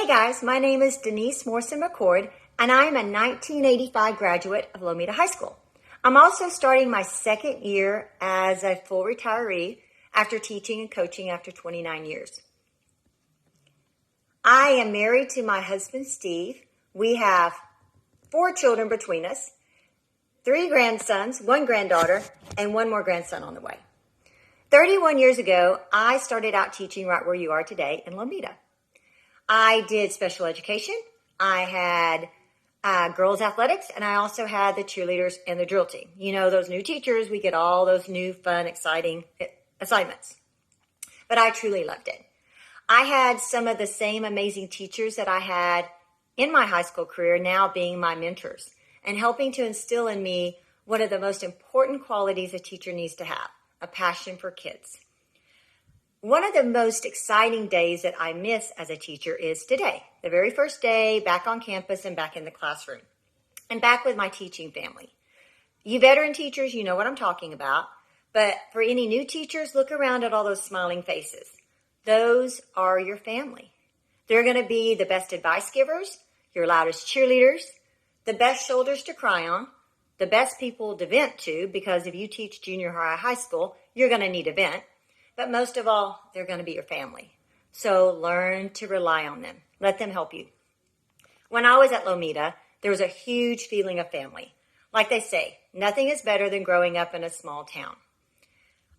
Hey guys, my name is Denise Morrison-McCord, and I am a 1985 graduate of Lomita High School. I'm also starting my second year as a full retiree after teaching and coaching after 29 years. I am married to my husband, Steve. We have 4 children between us, 3 grandsons, 1 granddaughter, and 1 more grandson on the way. 31 years ago, I started out teaching right where you are today in Lomita. I did special education. I had girls athletics, and I also had the cheerleaders and the drill team. You know, those new teachers, we get all those new, fun, exciting assignments. But I truly loved it. I had some of the same amazing teachers that I had in my high school career now being my mentors and helping to instill in me one of the most important qualities a teacher needs to have, a passion for kids. One of the most exciting days that I miss as a teacher is today, the very first day back on campus and back in the classroom and back with my teaching family. You veteran teachers, you know what I'm talking about, but for any new teachers, look around at all those smiling faces. Those are your family. They're going to be the best advice givers, your loudest cheerleaders, the best shoulders to cry on, the best people to vent to, because if you teach junior high school, you're going to need a vent. But most of all, they're going to be your family. So learn to rely on them. Let them help you. When I was at Lomita, there was a huge feeling of family. Like they say, nothing is better than growing up in a small town.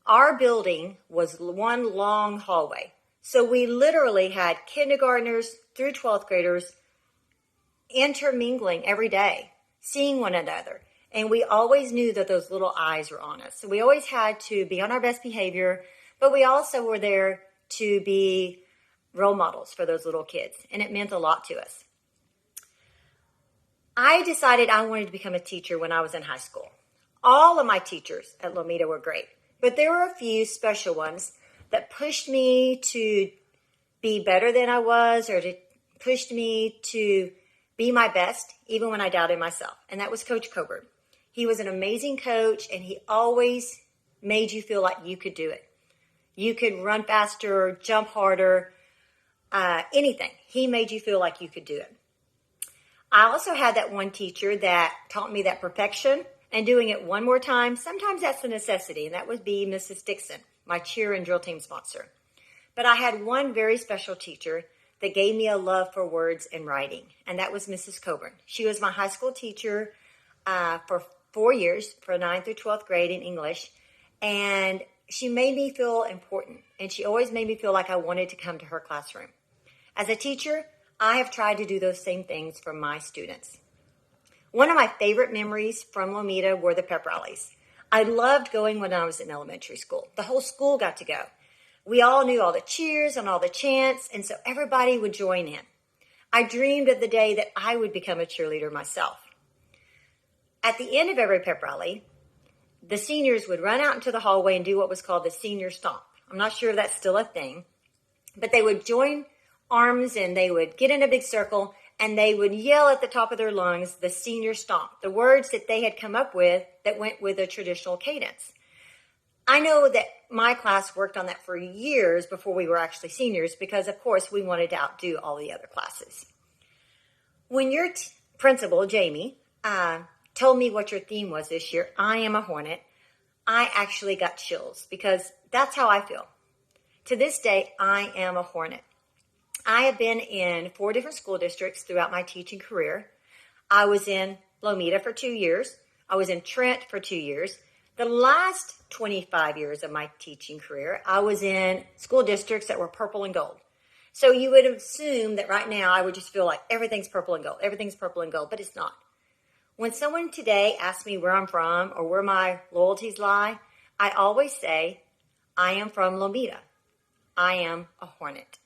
Our building was one long hallway. So we literally had kindergartners through 12th graders intermingling every day, seeing one another. And we always knew that those little eyes were on us. So we always had to be on our best behavior, but we also were there to be role models for those little kids, and it meant a lot to us. I decided I wanted to become a teacher when I was in high school. All of my teachers at Lomita were great, but there were a few special ones that pushed me to be better than I was, or to pushed me to be my best, even when I doubted myself, and that was Coach Coburn. He was an amazing coach, and he always made you feel like you could do it. You could run faster, jump harder, anything. He made you feel like you could do it. I also had that one teacher that taught me that perfection and doing it one more time, sometimes that's a necessity, and that would be Mrs. Dixon, my cheer and drill team sponsor. But I had one very special teacher that gave me a love for words and writing, and that was Mrs. Coburn. She was my high school teacher for 4 years, for 9th through 12th grade in English, and she made me feel important, and she always made me feel like I wanted to come to her classroom. As a teacher, I have tried to do those same things for my students. One of my favorite memories from Lomita were the pep rallies. I loved going when I was in elementary school. The whole school got to go. We all knew all the cheers and all the chants, and so everybody would join in. I dreamed of the day that I would become a cheerleader myself. At the end of every pep rally, the seniors would run out into the hallway and do what was called the senior stomp. I'm not sure if that's still a thing, but they would join arms and they would get in a big circle and they would yell at the top of their lungs the senior stomp, the words that they had come up with that went with a traditional cadence. I know that my class worked on that for years before we were actually seniors because, of course, we wanted to outdo all the other classes. When your principal, Jamie, told me what your theme was this year, I am a Hornet, I actually got chills because that's how I feel. To this day, I am a Hornet. I have been in 4 different school districts throughout my teaching career. I was in Lomita for 2 years. I was in Trent for 2 years. The last 25 years of my teaching career, I was in school districts that were purple and gold. So you would assume that right now I would just feel like everything's purple and gold. Everything's purple and gold, but it's not. When someone today asks me where I'm from or where my loyalties lie, I always say, I am from Lomita. I am a Hornet.